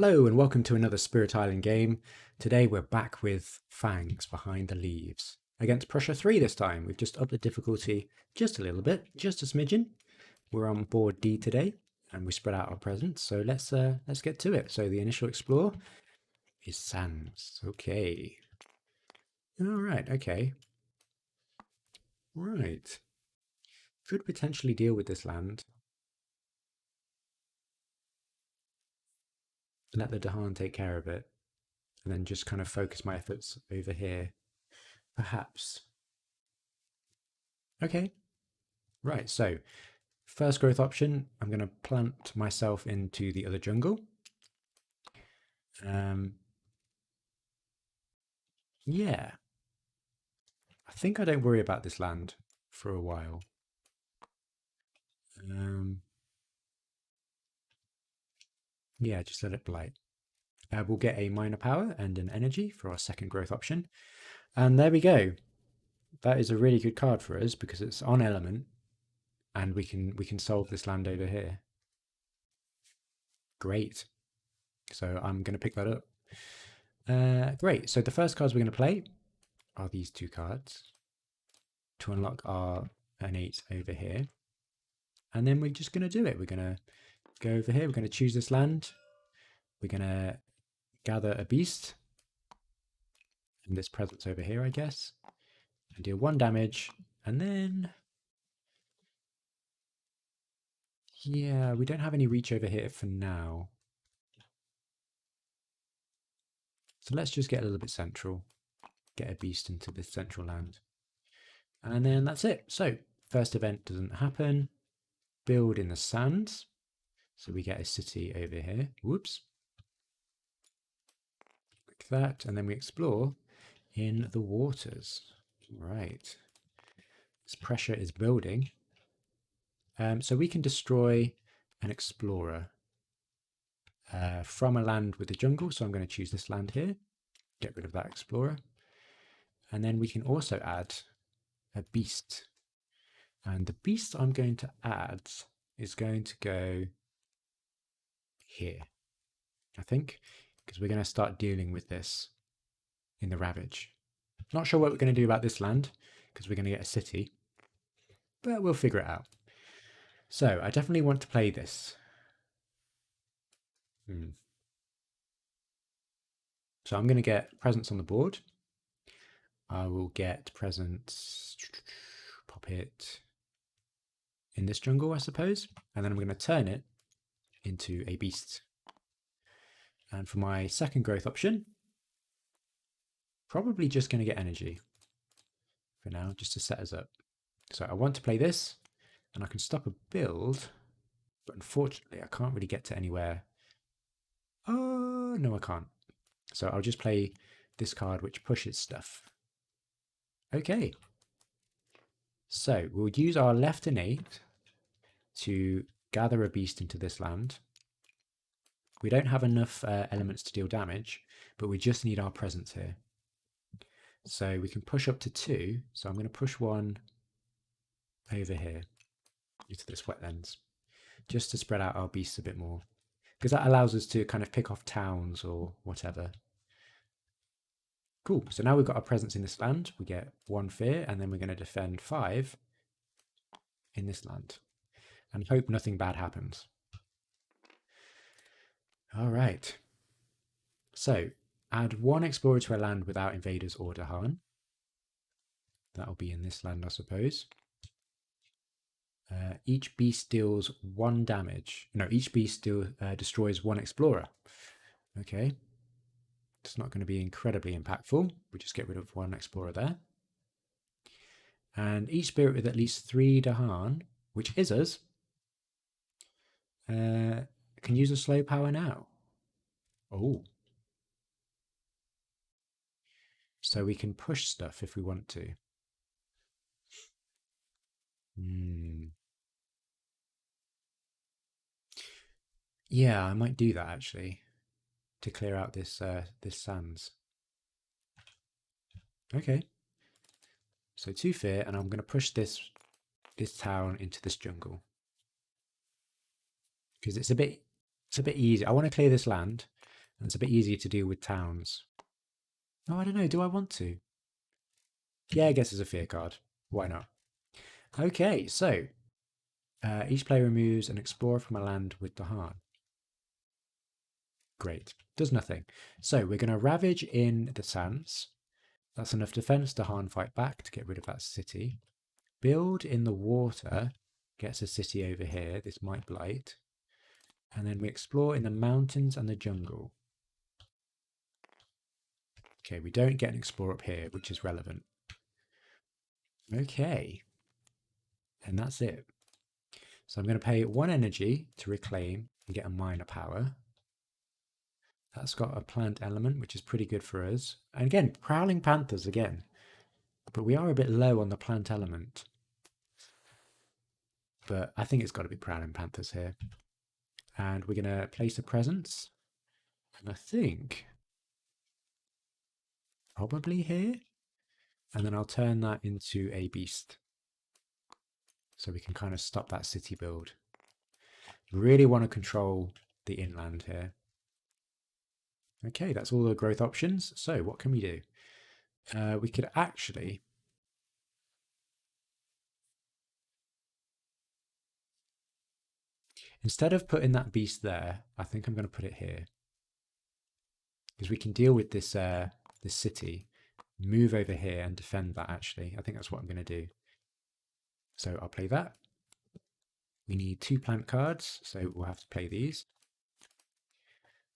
Hello and welcome to another Spirit Island game. Today we're back with Fangs Behind the Leaves. Against Prussia 3 this time. We've just upped the difficulty just a little bit, just a smidgen. We're on board D today and we spread out our presents. So let's get to it. So the initial explore is sands. Okay. Alright, okay. Right. Could potentially deal with this land. Let the Dahan take care of it. And then just kind of focus my efforts over here. Perhaps. Okay. Right, so first growth option, I'm going to plant myself into the other jungle. Yeah, I think I don't worry about this land for a while. Yeah, just let it blight. We'll get a minor power and an energy for our second growth option. And there we go. That is a really good card for us because it's on element and we can solve this land over here. Great. So I'm going to pick that up. Great. So the first cards we're going to play are these two cards to unlock our innate over here. And then we're just going to do it. We're going to go over here. We're going to choose this land. We're going to gather a beast. And this presence over here, I guess. And deal 1 damage. And then... yeah, we don't have any reach over here for now. So let's just get a little bit central. Get a beast into this central land. And then that's it. So first event doesn't happen. Build in the sands. So we get a city over here. Whoops. Like that. And then we explore in the waters. Right. This pressure is building. So we can destroy an explorer from a land with a jungle. So I'm going to choose this land here. Get rid of that explorer. And then we can also add a beast. And the beast I'm going to add is going to go here, I think, because we're going to start dealing with this in the Ravage. Not sure what we're going to do about this land, because we're going to get a city, but we'll figure it out. So I definitely want to play this. So I'm going to get presents on the board. I will get presents, pop it in this jungle, I suppose, and then I'm going to turn it into a beast. And for my second growth option, probably just going to get energy for now, just to set us up. So I want to play this, and I can stop a build, but unfortunately I can't really get to anywhere. Oh, no, I can't. So I'll just play this card, which pushes stuff. Okay. So we'll use our left innate to gather a beast into this land. We don't have enough elements to deal damage, but we just need our presence here. So we can push up to 2. So I'm going to push 1 over here into this wetlands, just to spread out our beasts a bit more, because that allows us to kind of pick off towns or whatever. Cool. So now we've got our presence in this land. We get 1 fear, and then we're going to defend 5 in this land and hope nothing bad happens. All right. So add 1 explorer to a land without invaders or Dahan. That'll be in this land, I suppose. Each beast deals 1 damage. No, each beast destroys 1 explorer. Okay. It's not going to be incredibly impactful. We just get rid of 1 explorer there. And each spirit with at least 3 Dahan, which is us, can use a slow power now. Oh. So we can push stuff if we want to. Yeah, I might do that actually, to clear out this sands. Okay. So 2 fear, and I'm going to push this town into this jungle, because it's a bit easy. I want to clear this land, And it's a bit easier to deal with towns. Oh, I don't know. Do I want to? Yeah, I guess it's a fear card. Why not? Okay, so each player removes an explorer from a land with the Dahan. Great. Does nothing. So we're going to ravage in the sands. That's enough defense to Han fight back to get rid of that city. Build in the water gets a city over here. This might blight. And then we explore in the mountains and the jungle. Okay, we don't get an explore up here, which is relevant. Okay. And that's it. So I'm going to pay 1 energy to reclaim and get a minor power. That's got a plant element, which is pretty good for us. And again, Prowling Panthers again. But we are a bit low on the plant element. But I think it's got to be Prowling Panthers here. And we're going to place a presence. And I think probably here. And then I'll turn that into a beast. So we can kind of stop that city build. Really want to control the inland here. Okay, that's all the growth options. So what can we do? We could actually... Instead of putting that beast there, I think I'm going to put it here. Because we can deal with this, this city, move over here and defend that actually. I think that's what I'm going to do. So I'll play that. We need 2 plant cards, so we'll have to play these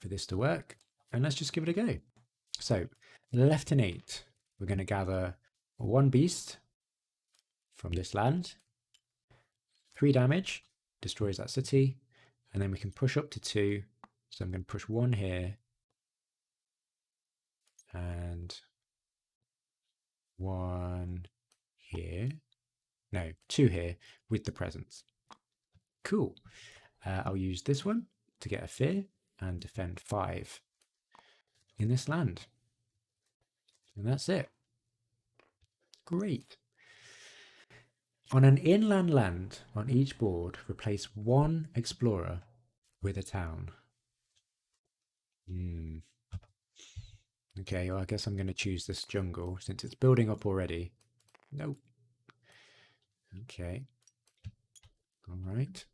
for this to work. And let's just give it a go. So left in 8, we're going to gather 1 beast from this land. 3 damage, destroys that city. And then we can push up to 2. So I'm going to push 1 here. And 1 here. No, 2 here with the presence. Cool. I'll use this one to get a fear and defend 5 in this land. And that's it. Great. On an inland land on each board, replace 1 explorer with a town. Okay, well, I guess I'm going to choose this jungle since it's building up already. Nope. Okay. All right.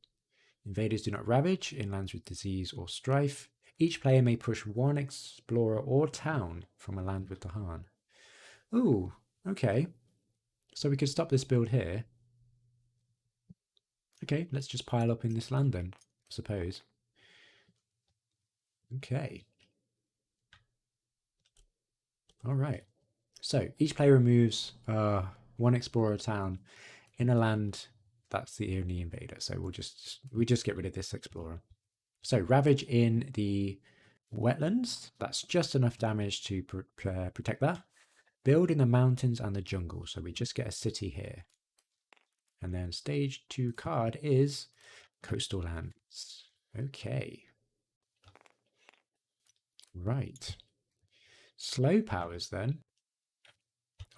Invaders do not ravage in lands with disease or strife. Each player may push 1 explorer or town from a land with the Han. Ooh, okay. So we could stop this build here. Okay, let's just pile up in this land then, I suppose. Okay. All right. So each player removes 1 explorer town in a land that's the only invader. So we just get rid of this explorer. So ravage in the wetlands. That's just enough damage to protect that. Build in the mountains and the jungle. So we just get a city here. And then stage 2 card is coastal lands. Okay. Right. Slow powers then.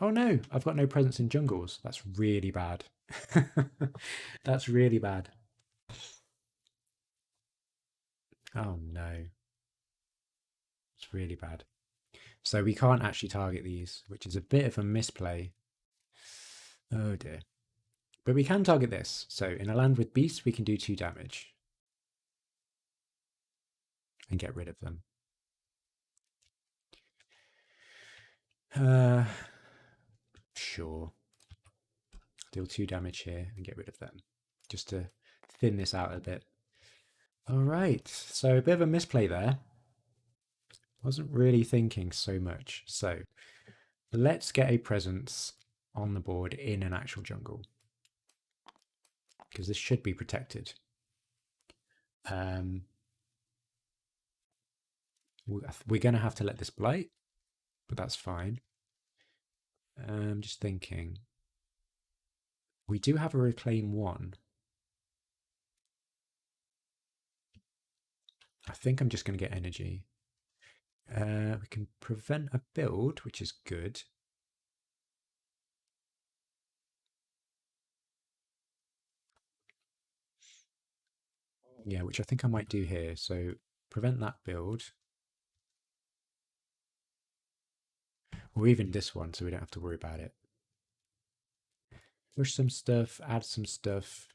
Oh no, I've got no presence in jungles. That's really bad. That's really bad. Oh no. It's really bad. So we can't actually target these, which is a bit of a misplay. Oh dear. But we can target this. So in a land with beasts, we can do 2 damage. And get rid of them. Sure. Deal 2 damage here and get rid of them. Just to thin this out a bit. Alright, so a bit of a misplay there. Wasn't really thinking so much. So let's get a presence on the board in an actual jungle. Because this should be protected. We're going to have to let this blight, but that's fine. I'm just thinking. We do have a reclaim 1. I think I'm just going to get energy. We can prevent a build, which is good. Yeah, which I think I might do here. So prevent that build. Or even this one, so we don't have to worry about it. Push some stuff, add some stuff.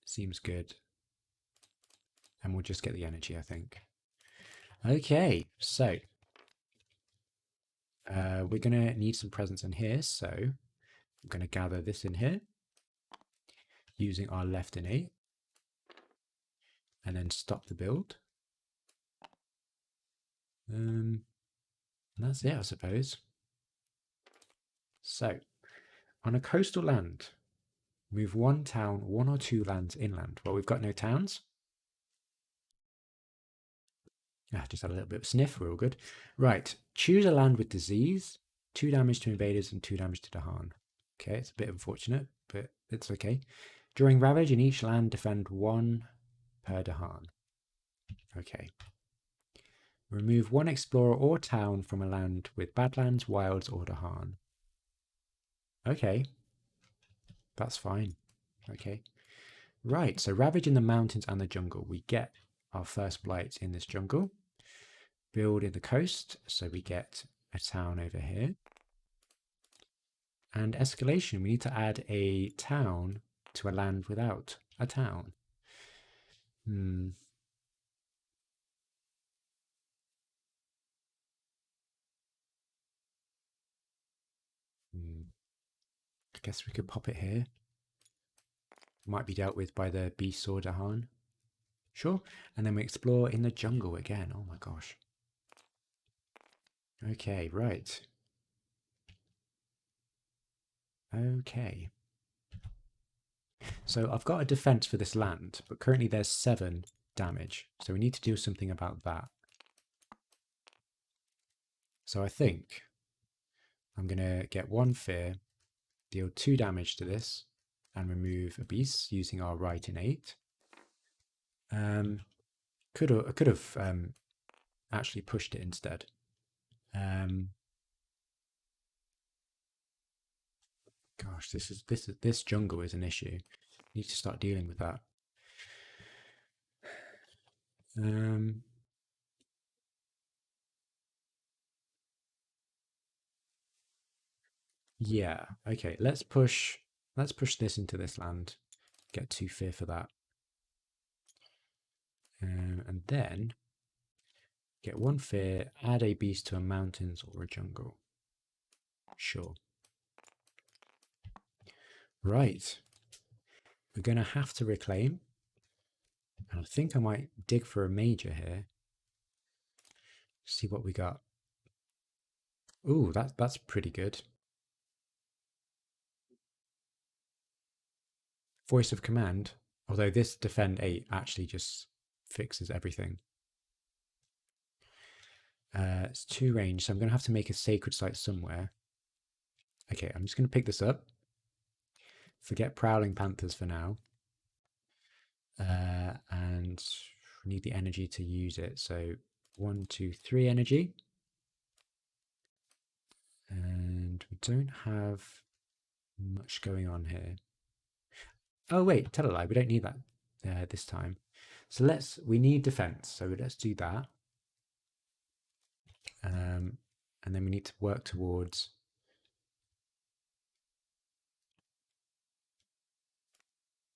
Seems good. And we'll just get the energy, I think. Okay, so we're going to need some presents in here. So I'm going to gather this in here using our left innate and then stop the build. And that's it, I suppose. So on a coastal land, move one town, one or two lands inland. Well, we've got no towns. Just had a little bit of a sniff. We're all good. Right. Choose a land with disease. 2 damage to invaders and 2 damage to Dahan. Okay, it's a bit unfortunate, but it's okay. During Ravage, in each land, defend 1 per Dahan. Okay. Remove 1 explorer or town from a land with Badlands, Wilds, or Dahan. Okay. That's fine. Okay. Right, so Ravage in the mountains and the jungle. We get our first blight in this jungle. Build in the coast, so we get a town over here. And escalation, we need to add a town to a land without a town. I guess we could pop it here. Might be dealt with by the beast or Dahan. Sure. And then we explore in the jungle again. Oh my gosh. Okay, right. Okay. So I've got a defense for this land, but currently there's 7 damage. So we need to do something about that. So I think I'm going to get 1 fear, deal 2 damage to this, and remove a beast using our right innate. Could have actually pushed it instead. Gosh, this jungle is an issue. Need to start dealing with that. Yeah. Okay. Let's push this into this land. Get 2 fear for that. And then get 1 fear, add a beast to a mountains or a jungle. Sure. Right. We're going to have to reclaim. And I think I might dig for a major here. See what we got. Ooh, that's pretty good. Voice of command. Although this defend 8 actually just fixes everything. It's 2 range, so I'm going to have to make a sacred site somewhere. Okay, I'm just going to pick this up. Forget Prowling Panthers for now. And we need the energy to use it. So 1, 2, 3 energy. And we don't have much going on here. Oh wait, tell a lie, we don't need that this time. So we need defense, so let's do that. And then we need to work towards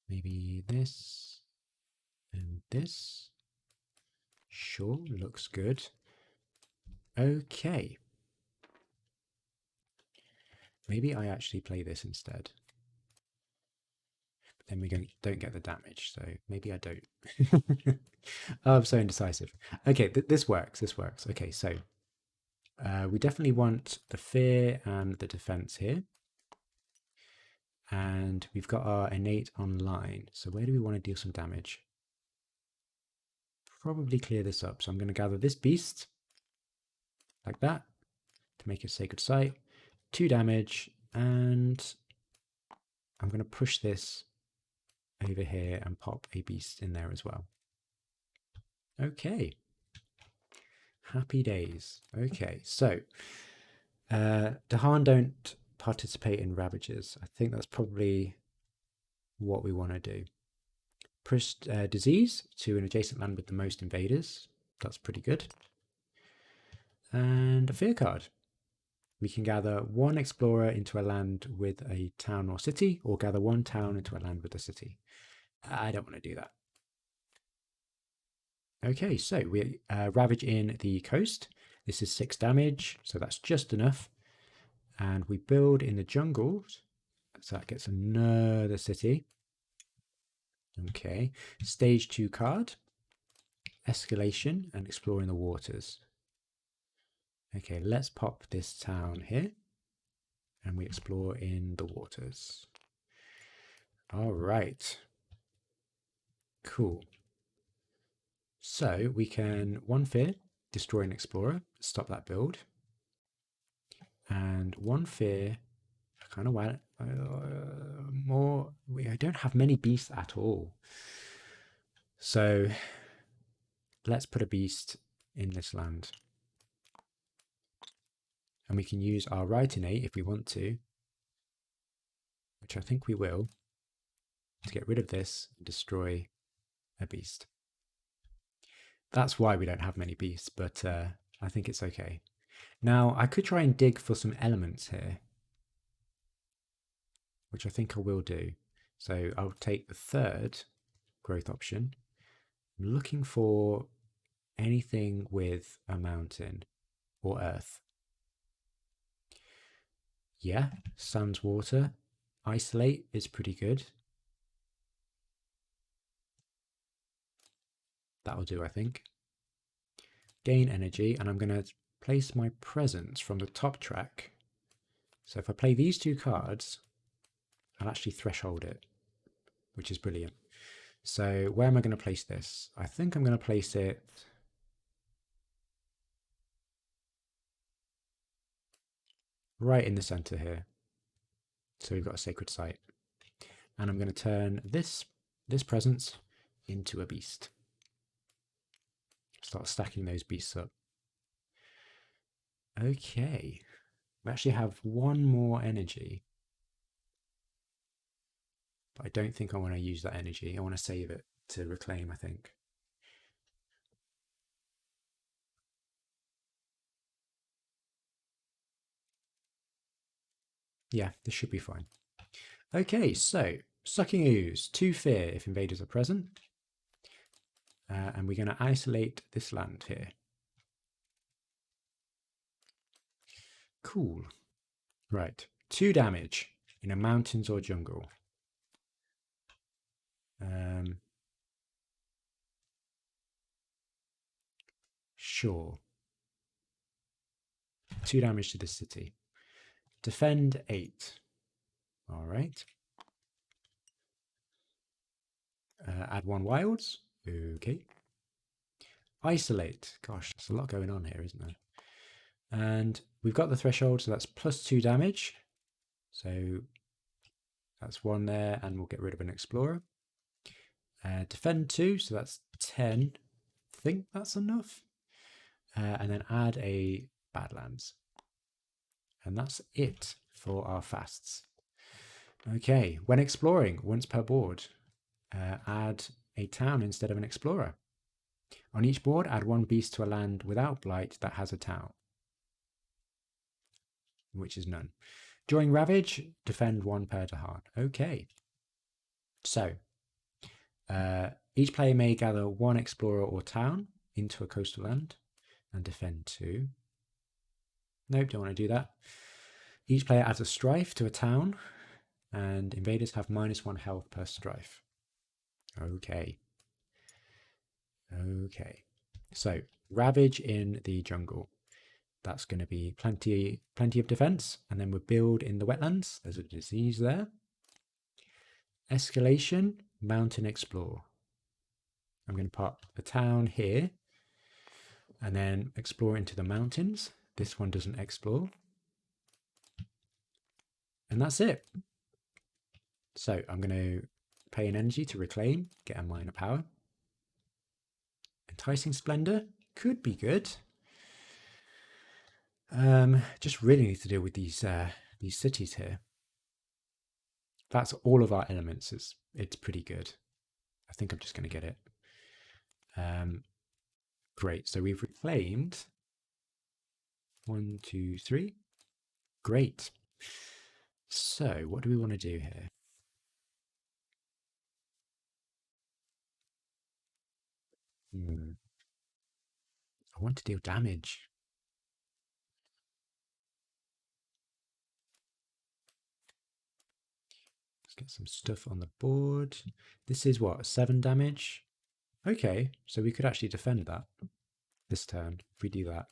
maybe this and this. Sure, looks good. Okay. Maybe I actually play this instead. But then we don't get the damage, so maybe I don't. Oh, I'm so indecisive. Okay, this works. This works. Okay, so we definitely want the fear and the defense here. And we've got our innate online. So where do we want to deal some damage? Probably clear this up. So I'm going to gather this beast like that to make it sacred site. 2 damage, and I'm going to push this over here and pop a beast in there as well. Okay. Happy days. Okay, so Dahan don't participate in ravages. I think that's probably what we want to do. Push disease to an adjacent land with the most invaders. That's pretty good. And a fear card. We can gather one explorer into a land with a town or city, or gather one town into a land with a city. I don't want to do that. Okay, so we ravage in the coast. This is 6 damage, so that's just enough. And we build in the jungles, so that gets another city. Okay, stage 2 card, escalation and exploring the waters. Okay, let's pop this town here and we explore in the waters. All right, cool. So we can one fear, destroy an explorer, stop that build, and one fear, kind of want more. I don't have many beasts at all, so let's put a beast in this land, and we can use our right innate if we want to, which I think we will, to get rid of this and destroy a beast. That's why we don't have many beasts, but I think it's okay. Now, I could try and dig for some elements here, which I think I will do. So I'll take the third growth option. I'm looking for anything with a mountain or earth. Yeah, sans water. Isolate is pretty good. That'll do, I think. Gain energy, and I'm going to place my presence from the top track. So if I play these 2 cards, I'll actually threshold it, which is brilliant. So where am I going to place this? I think I'm going to place it right in the center here. So we've got a sacred site. And I'm going to turn this presence into a beast. Start stacking those beasts up. Okay. We actually have one more energy. But I don't think I want to use that energy. I want to save it to reclaim, I think. Yeah, this should be fine. Okay, so Sucking Ooze, 2 fear if invaders are present. And we're going to isolate this land here. Cool. Right, 2 damage in a mountains or jungle. Sure. 2 damage to the city. Defend 8. All right. Add 1 wilds. Okay. Isolate. Gosh, there's a lot going on here, isn't there? And we've got the threshold, so that's plus 2 damage. So that's 1 there, and we'll get rid of an explorer. Defend 2, so that's 10. I think that's enough. And then add a Badlands. And that's it for our fasts. Okay, when exploring, once per board, add a town instead of an explorer. On each board, add 1 beast to a land without blight that has a town, which is none. During Ravage, defend 1 per Dahan. Okay. So, each player may gather 1 explorer or town into a coastal land and defend 2. Nope, don't want to do that. Each player adds a strife to a town, and invaders have -1 health per strife. Okay. Okay. So, Ravage in the jungle. That's going to be plenty of defense. And then we build in the wetlands. There's a disease there. Escalation, mountain explore. I'm going to pop a town here and then explore into the mountains. This one doesn't explore. And that's it. So I'm going to pay an energy to reclaim, get a minor power. Enticing Splendor could be good. Just really need to deal with these cities here. That's all of our elements. It's pretty good. I think I'm just going to get it. Great. So we've reclaimed 1, 2, 3. Great. So what do we want to do here? I want to deal damage. Let's get some stuff on the board. This is what, 7 damage? Okay, so we could actually defend that this turn if we do that.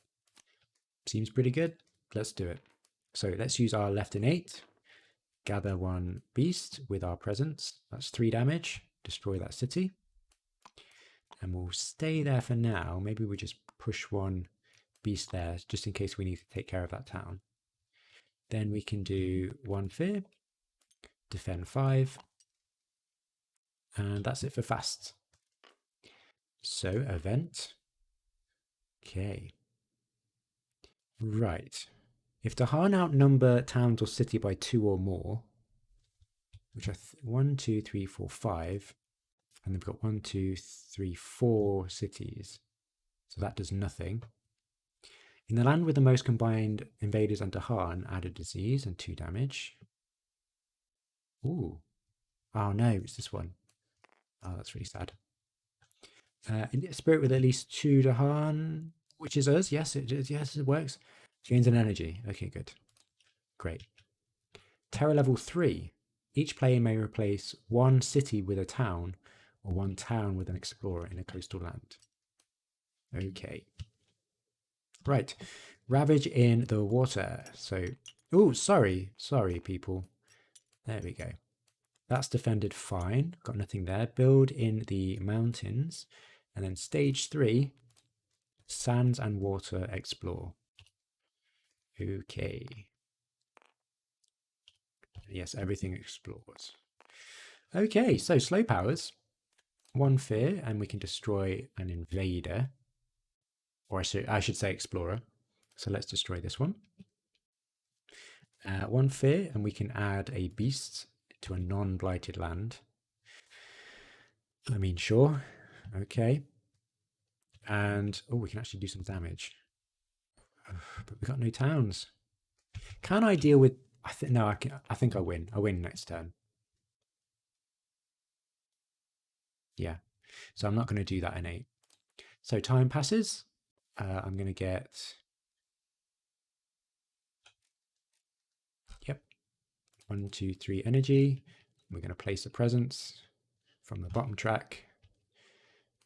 Seems pretty good. Let's do it. So let's use our left innate. Gather 1 beast with our presence. That's 3 damage. Destroy that city. And we'll stay there for now. Maybe we just push 1 beast there just in case we need to take care of that town. Then we can do 1 fear. Defend 5. And that's it for fast. So event. Okay. Right. If the Han outnumber towns or city by 2 or more, which are 1, 2, 3, 4, 5, and they've got 1, 2, 3, 4 cities, so that does nothing. In the land with the most combined invaders under Han, add a disease and 2 damage. Ooh. Oh no, it's this one. Oh, that's really sad. Spirit with at least 2 to Han, which is us. Yes, it is. Yes, it works. Gains an energy. Okay, good. Great. Terror level 3. Each player may replace 1 city with a town or 1 town with an explorer in a coastal land. Okay. Right. Ravage in the water. So, oh, sorry, people. There we go. That's defended fine. Got nothing there. Build in the mountains. And then stage 3, sands and water explore. Okay. Yes, everything explores. Okay, so slow powers. 1 fear, and we can destroy an invader. Or I should say explorer. So let's destroy this one. 1 fear, and we can add a beast to a non-blighted land. I mean, sure. Okay. And, oh, we can actually do some damage. But we've got no towns. Can I deal with... No, I think I win. I win next turn. Yeah. So I'm not going to do that innate. So time passes. I'm going to get... Yep. 1, 2, 3 energy. We're going to place a presence from the bottom track.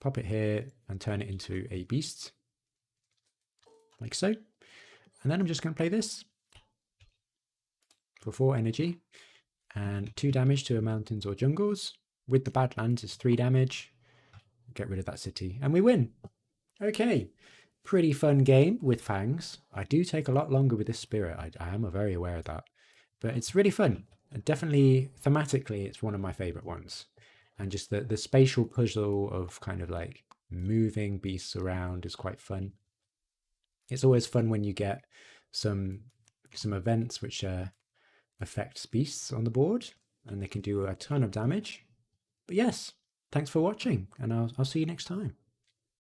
Pop it here and turn it into a beast. Like so. And then I'm just going to play this for 4 energy and 2 damage to mountains or jungles. With the Badlands, it's 3 damage. Get rid of that city and we win. Okay, pretty fun game with Fangs. I do take a lot longer with this spirit. I am very aware of that, but it's really fun. And definitely thematically, it's one of my favorite ones. And just the spatial puzzle of kind of like moving beasts around is quite fun. It's always fun when you get some events which affect beasts on the board, and they can do a ton of damage. But yes, thanks for watching, and I'll see you next time.